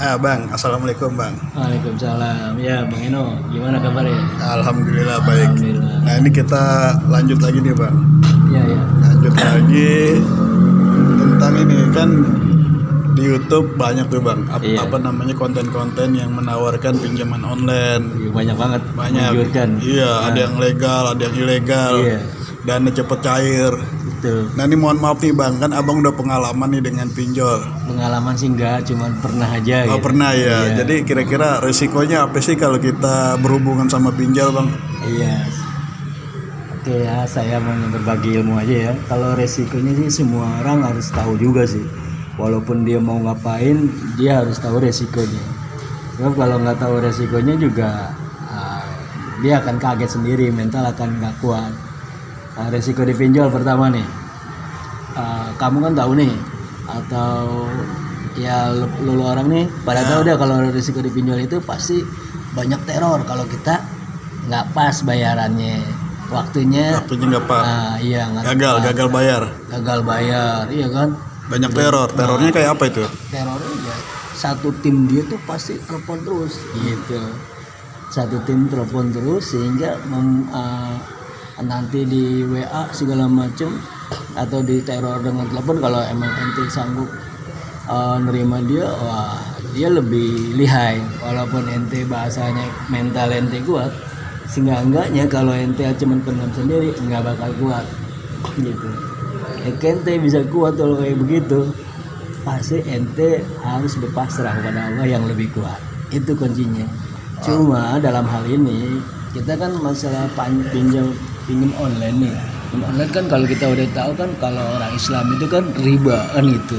Bang, assalamualaikum bang. Waalaikumsalam. Ya, Bang Eno, gimana kabarnya? Alhamdulillah baik. Alhamdulillah. Nah ini kita lanjut lagi nih bang. Iya, ya. Lanjut lagi tentang ini kan di YouTube banyak tuh bang. Iya. Apa namanya konten-konten yang menawarkan pinjaman online. Banyak banget. Banyak. Menggiurkan. Iya, ada yang legal, ada yang ilegal. Iya. Dana cepet cair. Betul. Nah ini mohon maaf nih bang, kan abang udah pengalaman nih dengan pinjol. Pengalaman sih enggak, cuman pernah aja Oh gitu. pernah ya. Iya. Jadi kira-kira resikonya apa sih kalau kita berhubungan sama pinjol bang? Iya. Oke ya, saya mau berbagi ilmu aja ya. Kalau resikonya sih semua orang harus tahu juga sih. Walaupun dia mau ngapain, dia harus tahu resikonya. Sebab kalau nggak tahu resikonya juga dia akan kaget sendiri, mental akan nggak kuat. Resiko dipinjol pertama nih, kamu kan tahu nih, atau ya lu orang nih pada tahu deh kalau resiko dipinjol itu pasti banyak teror kalau kita nggak pas bayarannya, waktunya Nggak pas. iya nggak Gagal bayar. gagal bayar, iya kan. Banyak terornya kayak apa itu? Terornya ya satu tim dia tuh pasti telepon terus gitu, satu tim telepon terus sehingga nanti di WA segala macam atau di teror dengan telepon. Kalau emang ente sanggup nerima dia, wah dia lebih lihai. Walaupun ente bahasanya mental ente kuat, seenggak-enggaknya kalau ente cuma pendam sendiri nggak bakal kuat gitu. Ente bisa kuat kalau kayak begitu, pasti ente harus berpasrah kepada Allah yang lebih kuat. Itu kuncinya. Cuma dalam hal ini kita kan masalah pinjam online nih. Pinjam online kan kalau kita udah tahu kan, kalau orang Islam itu kan riba kan itu.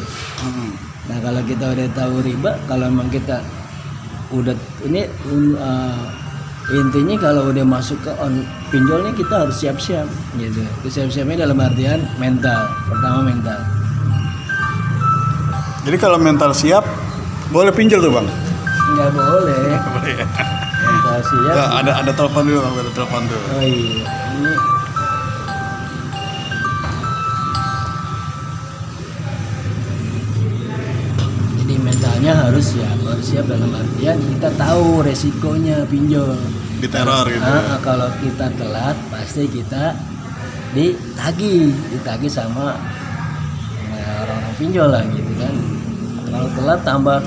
Nah kalau kita udah tahu riba, kalau memang kita udah ini intinya kalau udah masuk ke pinjolnya kita harus siap-siap gitu. Siap-siapnya dalam artian mental. Pertama mental. Jadi kalau mental siap, boleh pinjol tuh bang? Nggak boleh. Mental siap. Ya, ada telepon dulu bang, ada telepon tuh. Oh iya, ini jadi mentalnya harus siap dalam artian kita tahu resikonya pinjol. Diteror gitu. Kalau kita telat pasti kita ditagih sama orang-orang pinjol lah gitu kan. Kalau telat tambah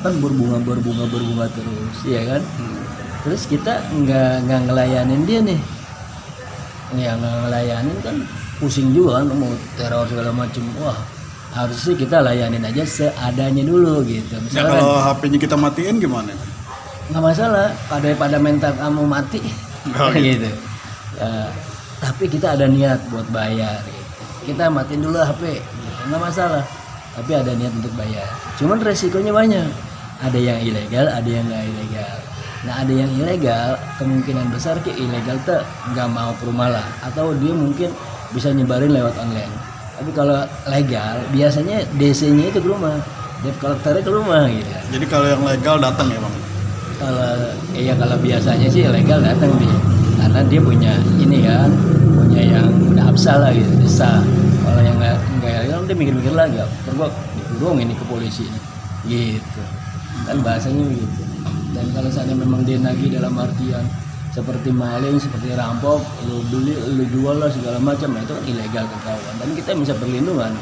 kan berbunga terus, ya kan? Terus kita nggak ngelayanin dia nih, nggak ngelayanin kan pusing juga kan, mau teror segala macam. Wah, harusnya kita layanin aja seadanya dulu gitu. Ya Misalkan kalau HP-nya kita matiin gimana? nggak masalah, pada mental kamu mati gitu. Tapi kita ada niat buat bayar gitu. Kita matiin dulu HP gitu. Nggak masalah, tapi ada niat untuk bayar. Cuman resikonya banyak, ada yang ilegal, ada yang nggak ilegal. Nah ada yang ilegal, kemungkinan besar ke ilegal tuh nggak mau ke rumah lah, atau dia mungkin bisa nyebarin lewat online. Tapi kalau legal biasanya DC-nya itu ke rumah, debt collector ke rumah gitu. Jadi kalau yang legal datang ya bang? Kalau biasanya sih legal datang dia, karena dia punya ini kan, punya yang udah absal lah gitu, bisa. Kalau yang nggak legal dia mikir-mikir lagi, gua dikurung ini ke polisi gitu kan, bahasanya begitu. Dan kalau seandainya memang dia nagih dalam artian seperti maling, seperti rampok, lu beli, lu jual lah segala macam, itu kan ilegal ketahuan. Dan kita bisa perlindungan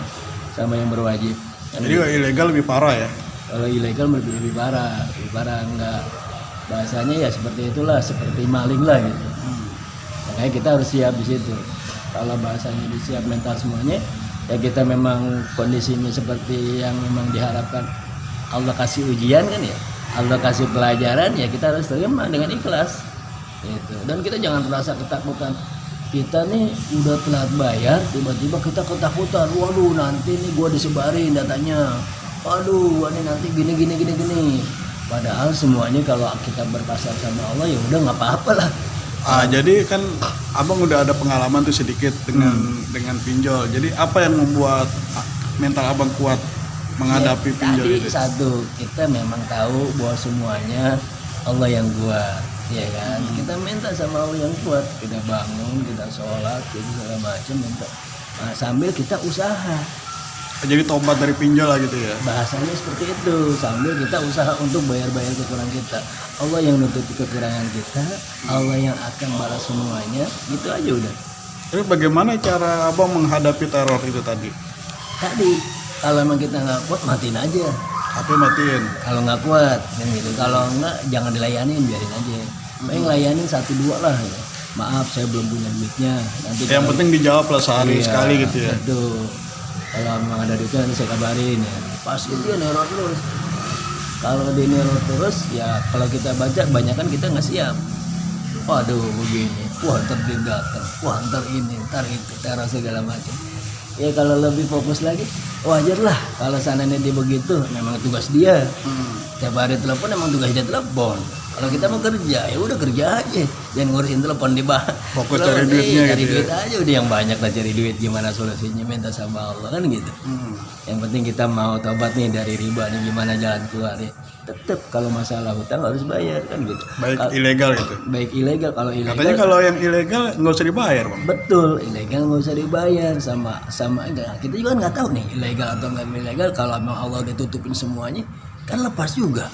sama yang berwajib. Jadi ilegal lebih parah ya? Kalau ilegal lebih parah enggak, bahasanya ya seperti itulah, seperti maling lah gitu. Makanya kita harus siap di situ. Kalau bahasanya disiap mental semuanya, ya kita memang kondisinya seperti yang memang diharapkan. Allah kasih ujian kan ya, Allah kasih pelajaran, ya kita harus terima dengan ikhlas gitu. Dan kita jangan merasa ketakutan. Kita nih udah telat bayar, tiba-tiba kita ketakutan. Waduh, nanti nih gua disebarin datanya. Waduh, ini nanti gini. Padahal semuanya kalau kita berpasrah sama Allah ya udah nggak apa-apa lah. Jadi kan abang udah ada pengalaman tuh sedikit dengan pinjol. Jadi apa yang membuat mental abang kuat menghadapi pinjol tadi itu? Satu, kita memang tahu bahwa semuanya Allah yang kuat, ya kan. Kita minta sama Allah yang kuat, kita bangun, kita sholat, kita segala macam minta. Nah, sambil kita usaha Jadi tobat dari pinjol lah gitu ya. Bahasanya seperti itu, sambil kita usaha untuk bayar-bayar kekurangan kita. Allah yang nutupi kekurangan kita, Allah yang akan balas semuanya, gitu aja udah. Tapi bagaimana cara abang menghadapi teror itu tadi? Tadi kalau emang kita nggak kuat, matiin aja. HP matiin. Kalau nggak kuat kan gitu, kalau nggak jangan dilayanin, biarin aja. Paling layanin 1-2 lah ya. Maaf saya belum punya duitnya, nanti Yang penting dijawab lah sehari iya, sekali gitu ya. betul. Kalau memang ada duitnya nanti saya kabarin ya. Pas itu dia neror terus. Kalau dia neror terus ya, kalau kita baca banyak kan kita nggak siap. Waduh begini, wah ntar dia datang, wah ntar ini, ntar itu, teror segala macam. Ya kalau lebih fokus lagi, wajar lah kalau seandainya dia begitu, memang tugas dia. Tiap hari telepon emang tugas dia telepon. Kalau kita mau kerja ya udah kerja aja, jangan ngurusin telepon di bawah. Fokus cari duitnya cari gitu duit ya. aja udah, yang banyak lah cari duit, gimana solusinya minta sama Allah kan gitu. Yang penting kita mau tobat nih dari riba nih, gimana jalan keluar ya. Tetap kalau masalah hutang harus bayar kan gitu. Baik ilegal gitu. Baik ilegal, kalau ilegal Katanya kalau yang ilegal nggak usah dibayar bang. betul, ilegal nggak usah dibayar, sama enggak. Kita juga nggak tahu nih ilegal atau nggak ilegal. Kalau memang Allah udah tutupin semuanya kan lepas juga.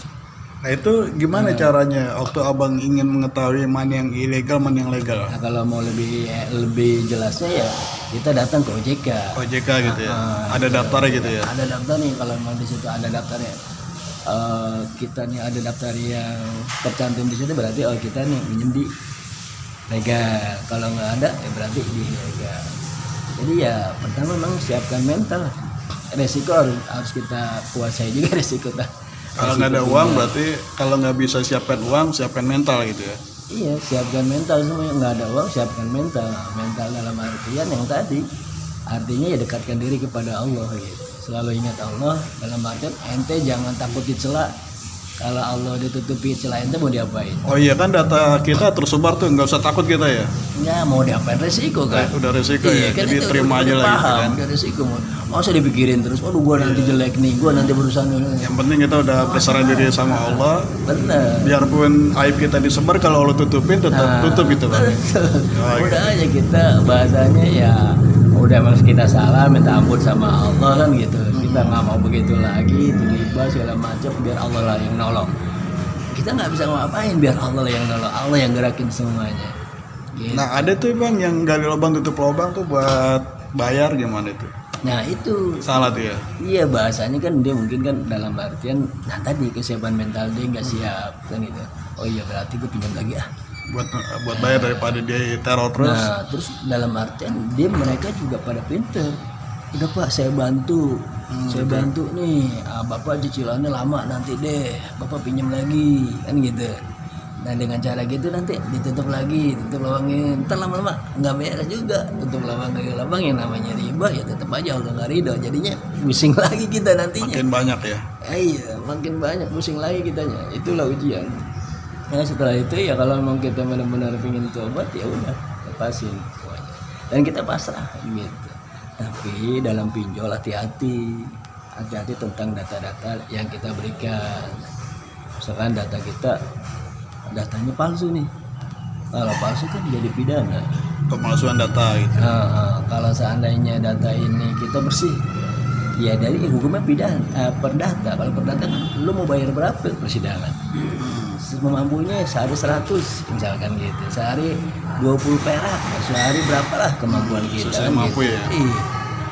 Nah itu gimana caranya waktu abang ingin mengetahui mana yang ilegal mana yang legal? Nah, kalau mau lebih jelasnya ya kita datang ke OJK. OJK gitu ya. Ada daftarnya gitu ya. Ada daftar nih, kalau memang di situ ada daftarnya. Kita nih ada daftar yang tercantum di situ, berarti oh kita nih minjem di legal. Kalau nggak ada ya berarti di ilegal. Jadi ya pertama memang siapkan mental. Resiko harus kita kuasai juga, resiko. Kalau nggak ada uang berarti kalau nggak bisa siapkan uang siapkan mental gitu ya. Iya, siapkan mental semua. Nggak ada uang siapkan mental. Mental dalam artian yang tadi, artinya ya dekatkan diri kepada Allah gitu. Selalu ingat Allah, dalam artian ente jangan takut dicela. Kalau Allah ditutupi celah ente mau diapain? Oh iya kan data kita tersebar tuh, nggak usah takut kita ya. Ya mau diapain, resiko kan. Udah resiko ya. Kan Jadi itu terima aja udah lah gitu paham, kan. udah resiko. Masa dipikirin terus, waduh gua nanti jelek nih, gua nanti berusaha nih. Yang penting kita udah berserah diri sama Allah. Bener. Biarpun aib kita disebar, kalau Allah tutupin tetap tutup gitu kan. Udah aja kita bahasanya ya udah, emang kita salah minta ampun sama Allah kan gitu. Kita nggak mau begitu lagi, riba segala macam, biar Allah lah yang nolong. Kita nggak bisa ngapain, biar Allah lah yang nolong, Allah yang gerakin semuanya gitu. Nah ada tuh bang yang gali lubang tutup lubang tuh buat bayar, gimana itu? Nah itu Salah tuh ya. iya, bahasanya kan dia mungkin kan dalam artian, nah tadi kesiapan mental dia nggak siap kan gitu. Oh iya berarti gue pinjam lagi Buat bayar daripada dia teror terus. Nah terus dalam artian mereka juga pada pinter. Udah Pak saya bantu, saya bantu nih, Bapak cicilannya lama nanti deh, Bapak pinjam lagi kan gitu. Nah dengan cara gitu nanti ditutup lagi, tutup lubangnya, ntar lama-lama nggak beres juga, tutup lubang yang namanya riba ya tetap aja Allah nggak ridho, jadinya pusing lagi kita nantinya. Makin banyak ya. Iya makin banyak pusing lagi kitanya, itulah ujian. Nah setelah itu ya kalau memang kita benar-benar ingin tobat ya udah lepasin semuanya dan kita pasrah gitu. Tapi dalam pinjol hati-hati tentang data-data yang kita berikan. Misalkan datanya palsu nih, kalau palsu kan jadi pidana. Pemalsuan data gitu. Kalau seandainya data ini kita bersih, ya dari hukumnya pidana per data. Kalau per data kan lu mau bayar berapa persidangan? Semampunya sehari 100 misalkan gitu, sehari 20 perak, sehari berapa lah kemampuan kita Sesuai kan mampu gitu. ya. Iya.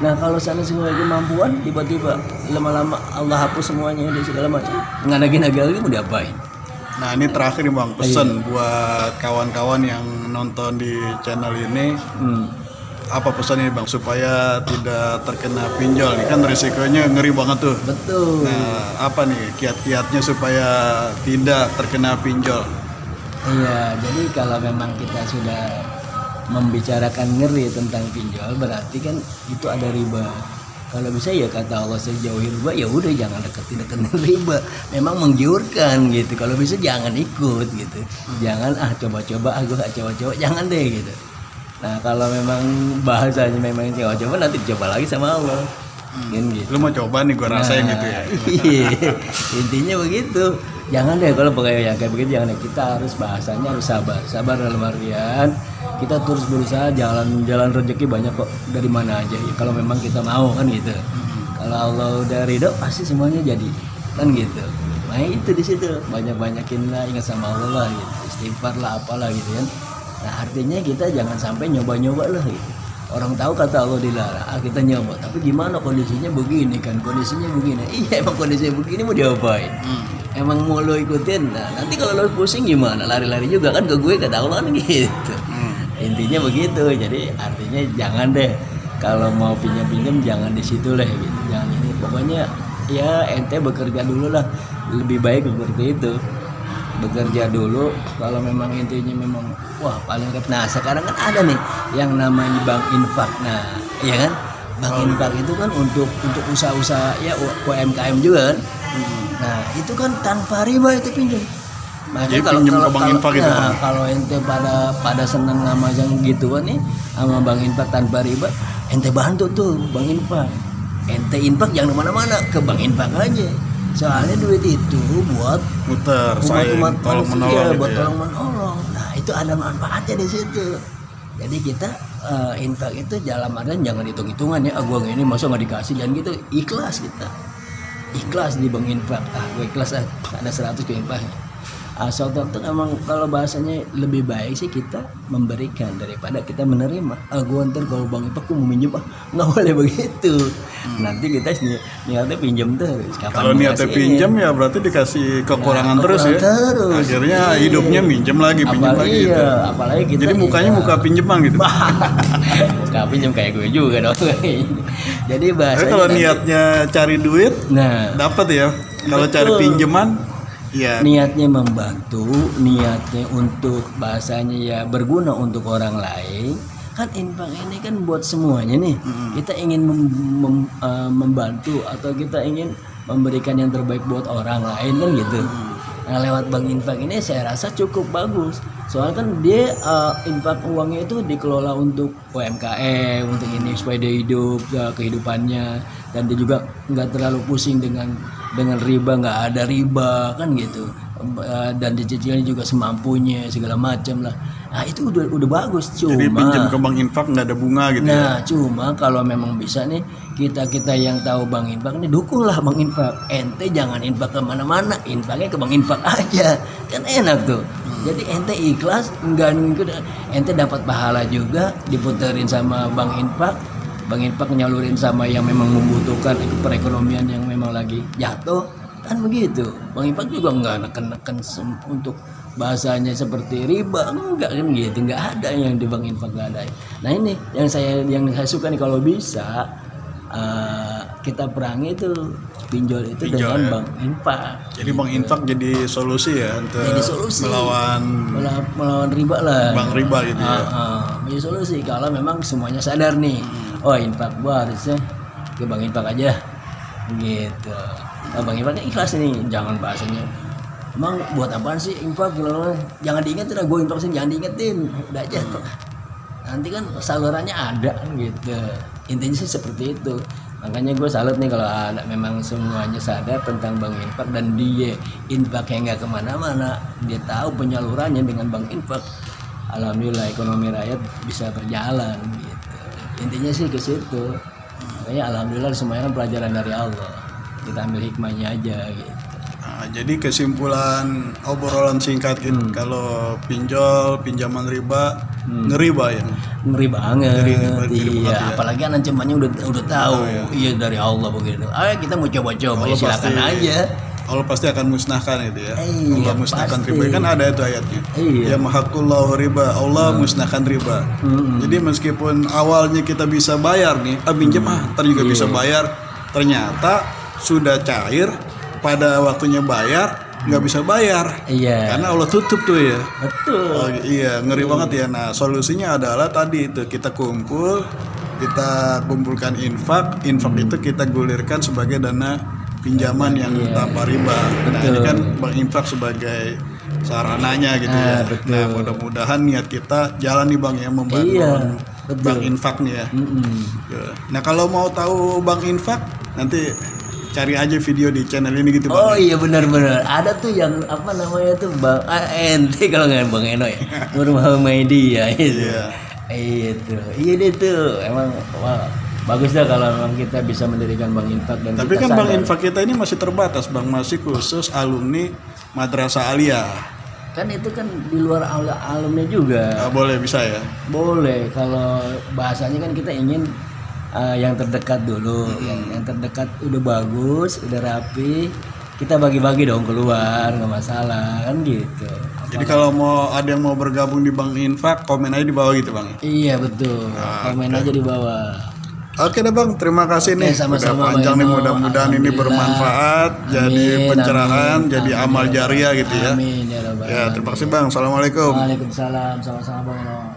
Nah kalau sana sesuai kemampuan, tiba-tiba lama-lama Allah hapus semuanya dan segala macam, nggak lagi mau diapain? Nah ini terakhir nih bang, pesan buat kawan-kawan yang nonton di channel ini. Apa pesannya bang supaya tidak terkena pinjol? Ini kan risikonya ngeri banget tuh. Betul. Nah apa nih kiat-kiatnya supaya tidak terkena pinjol? Iya, jadi kalau memang kita sudah membicarakan ngeri tentang pinjol, berarti kan itu ada riba. Kalau bisa ya kata Allah sejauhi riba, ya udah jangan deketin riba. Memang menggiurkan gitu. Kalau bisa jangan ikut gitu. Jangan coba-coba, gue gak coba-coba, jangan deh gitu. Nah kalau memang bahasanya memang coba-coba, nanti coba lagi sama Allah. Gitu. Lu mau coba nih gue rasain gitu ya. Iya, intinya begitu. Jangan deh kalau pakai yang kayak begitu, jangan deh. Kita harus bahasanya harus sabar dalam artian kita terus berusaha, jalan rezeki banyak kok dari mana aja ya, kalau memang kita mau kan gitu. Kalau Allah udah ridho pasti semuanya jadi, kan gitu. Nah itu di situ banyak-banyakin lah, ingat sama Allah lah gitu, istighfar lah apalah gitu kan. Nah artinya kita jangan sampai nyoba-nyoba lah gitu. Orang tahu kata Allah dilarang, kita nyoba, tapi gimana kondisinya begini kan, kondisinya begini. Iya emang kondisinya begini mau diapain? Emang mau lo ikutin, nah nanti kalau lo pusing gimana? Lari-lari juga kan ke gue, kata Allah kan gitu. Intinya begitu, jadi artinya jangan deh kalau mau pinjam-pinjam jangan di situ lah gitu, jangan ini. Pokoknya ya ente bekerja dulu lah, lebih baik seperti itu. Bekerja dulu kalau memang intinya memang wah paling nah sekarang kan ada nih yang namanya bank infak. Nah iya kan, bank infak itu kan untuk usaha-usaha ya UMKM juga kan. Nah itu kan tanpa riba itu pinjam. Jadi pinjam ke bank infak gitu. Nah, kalau ente pada seneng sama yang gituan nih sama bank infak tanpa riba, ente bantu tuh bank infak. Ente infak jangan kemana-mana, ke bank infak aja. Soalnya duit itu buat muter, tolong menolong buat gitu ya. tolong menolong. Nah itu ada manfaatnya di situ. Jadi kita infak itu dalam artian jangan hitung-hitungan ya. Gua ini masa nggak dikasih, jangan gitu. Ikhlas kita. Ikhlas di bank infak. Gue ikhlas ada 100 ke infaknya. Soal itu emang kalau bahasanya lebih baik sih kita memberikan daripada kita menerima. Gue ntar kalau bang infak mau minjem nggak boleh begitu. Nanti kita niatnya pinjam terus. Kalau niatnya pinjam ya berarti dikasih kekurangan terus ya. Akhirnya hidupnya minjem lagi apalagi, gitu. Apalagi kita jadi mukanya muka pinjaman gitu. Muka pinjam kayak gue juga dong. Jadi bahasanya kalau niatnya cari duit, nah dapat ya. Kalau cari pinjaman, ya. Niatnya membantu, niatnya untuk bahasanya ya berguna untuk orang lain. Kan infak ini kan buat semuanya nih. Kita ingin membantu atau kita ingin memberikan yang terbaik buat orang lain kan gitu. Nah lewat bank infak ini saya rasa cukup bagus. Soalnya kan dia infak uangnya itu dikelola untuk UMKM, untuk ini supaya dia hidup kehidupannya, dan dia juga nggak terlalu pusing dengan riba, nggak ada riba kan gitu. Dan dicicilnya juga semampunya segala macam lah. Nah itu udah bagus. Cuma jadi pinjam ke bank infak nggak ada bunga gitu. Nah cuma kalau memang bisa nih kita yang tahu bank infak nih dukunglah bank infak. Ente jangan infak kemana-mana, infaknya ke bank infak aja kan enak tuh. Jadi ente ikhlas, enggak ente dapat pahala juga, diputerin sama bank infak. Bank infak nyalurin sama yang memang membutuhkan perekonomian yang memang lagi jatuh kan begitu. Bank infak juga enggak neken untuk bahasanya seperti riba, enggak kan gitu, enggak ada yang di bank infak, enggak ada. Nah ini yang saya suka nih kalau bisa kita perangi itu pinjol itu dengan ya. Bank infak. Jadi bank infak jadi solusi ya untuk melawan riba lah. Bank riba gitu ya. Jadi solusi kalau memang semuanya sadar nih. Oh infak gua harusnya ke bank infak aja. Gitu. Nah, bank infaknya ikhlas nih, jangan bahasanya. Emang buat apaan sih infak? Jangan diingetin lah, gue infak sih jangan diingetin. Udah aja tuh. Nanti kan salurannya ada gitu. Intinya sih seperti itu. Makanya gue salut nih kalau anak memang semuanya sadar tentang bank infak dan dia infaknya nggak kemana-mana, dia tahu penyalurannya dengan bank infak. Alhamdulillah ekonomi rakyat bisa berjalan gitu. Intinya sih ke situ. Makanya alhamdulillah semuanya kan pelajaran dari Allah. Kita ambil hikmahnya aja gitu. Nah, jadi kesimpulan obrolan singkat gitu, kalau pinjaman riba ngeri ya. Ngeri banget. Ngeri iya, ya. Apalagi kan ancamannya udah tahu. Iya dari Allah begitu. Kita mau coba-coba ya silakan aja. Allah pasti akan musnahkan itu ya. Iya, Allah musnahkan pasti. riba kan ada itu ayatnya. Iya. Ya mahakullahu riba, Allah musnahkan riba. Jadi meskipun awalnya kita bisa bayar nih, pinjam ntar juga bisa bayar, ternyata sudah cair pada waktunya bayar nggak bisa bayar. Iya. Karena Allah tutup tuh ya. Betul. Oh, iya ngeri banget ya. Nah solusinya adalah tadi itu kita kumpulkan infak itu kita gulirkan sebagai dana pinjaman yang tanpa riba. Nah ini kan bank infak sebagai sarananya gitu ya. Betul. Nah mudah-mudahan niat kita jalan nih bang yang membantu bank infak nih ya. Nah kalau mau tahu bank infak nanti cari aja video di channel ini gitu bang. Oh iya benar-benar ada tuh yang apa namanya tuh bang ente kalau nggak bang Eno ya Nur Muhammadiyah itu. Iya deh tuh emang wah Bagus dah kalau memang kita bisa mendirikan Bank Infak dan Tapi kita kan Bank sadar. Infak kita ini masih terbatas Bang, masih khusus alumni Madrasah Aliyah. Kan itu kan di luar alumni juga. Boleh bisa ya. Boleh, kalau bahasanya kan kita ingin yang terdekat dulu, yang terdekat udah bagus, udah rapi, kita bagi-bagi dong keluar, nggak masalah kan gitu. Jadi kalau mau ada yang mau bergabung di Bank Infak, komen aja di bawah gitu Bang. Iya betul, komen aja di bawah. Oke deh Bang, terima kasih nih. sama-sama, Udah panjang Bang nih, Eno. mudah-mudahan ini Alhamdulillah. bermanfaat, jadi Amin, pencerahan, amin, jadi amin, amal ya jariah gitu ya. Amin ya Rabbal Ya, terima alamin. kasih Bang. Assalamualaikum. Waalaikumsalam, sama-sama Bang Eno.